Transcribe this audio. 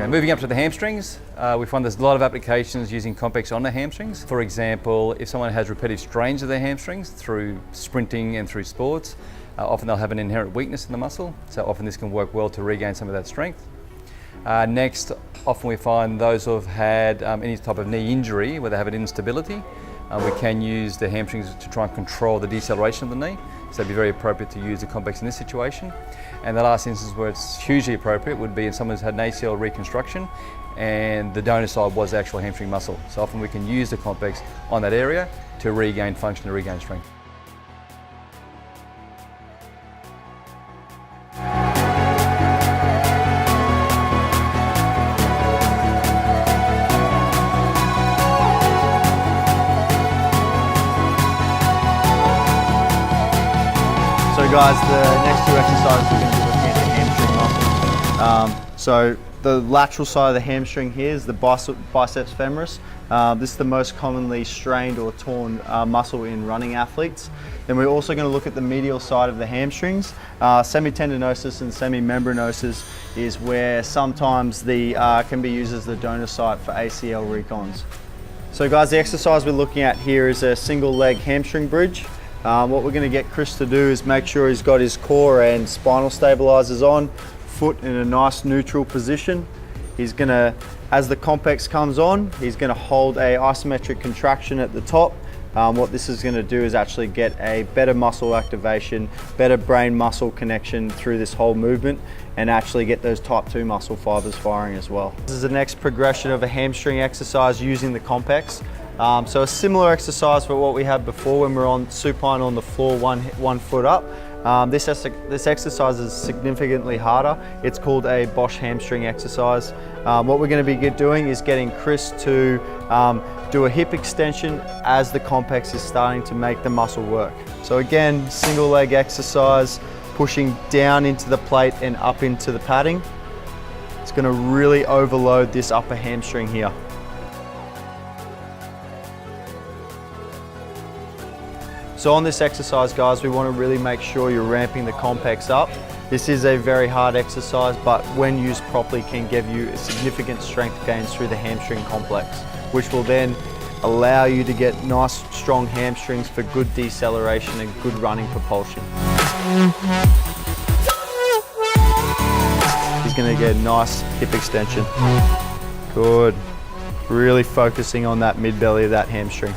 Okay, moving up to the hamstrings, we find there's a lot of applications using complex on the hamstrings. For example, if someone has repetitive strains of their hamstrings through sprinting and through sports, often they'll have an inherent weakness in the muscle, so often this can work well to regain some of that strength. Next, often we find those who have had any type of knee injury where they have an instability, we can use the hamstrings to try and control the deceleration of the knee, so it'd be very appropriate to use the complex in this situation. And the last instance where it's hugely appropriate would be in someone who's had an ACL reconstruction and the donor side was the actual hamstring muscle. So often we can use the complex on that area to regain function, to regain strength. So guys, the next two exercises we're going to be looking at the hamstring muscle. So the lateral side of the hamstring here is the biceps femoris. This is the most commonly strained or torn muscle in running athletes. Then we're also going to look at the medial side of the hamstrings. Semitendinosus and semimembranosus is where sometimes the can be used as the donor site for ACL recons. So guys, the exercise we're looking at here is a single leg hamstring bridge. What we're going to get Chris to do is make sure he's got his core and spinal stabilizers on, foot in a nice neutral position. He's going to, as the complex comes on, he's going to hold a isometric contraction at the top. What this is going to do is actually get a better muscle activation, better brain muscle connection through this whole movement, and actually get those type 2 muscle fibers firing as well. This is the next progression of a hamstring exercise using the complex. So a similar exercise for what we had before when we're on supine on the floor, one foot up. This exercise is significantly harder. It's called a Bosch hamstring exercise. What we're going to be doing is getting Chris to do a hip extension as the complex is starting to make the muscle work. So again, single leg exercise, pushing down into the plate and up into the padding. It's going to really overload this upper hamstring here. So on this exercise, guys, we want to really make sure you're ramping the complex up. This is a very hard exercise, but when used properly can give you a significant strength gains through the hamstring complex, which will then allow you to get nice, strong hamstrings for good deceleration and good running propulsion. He's going to get a nice hip extension. Good. Really focusing on that mid-belly of that hamstring.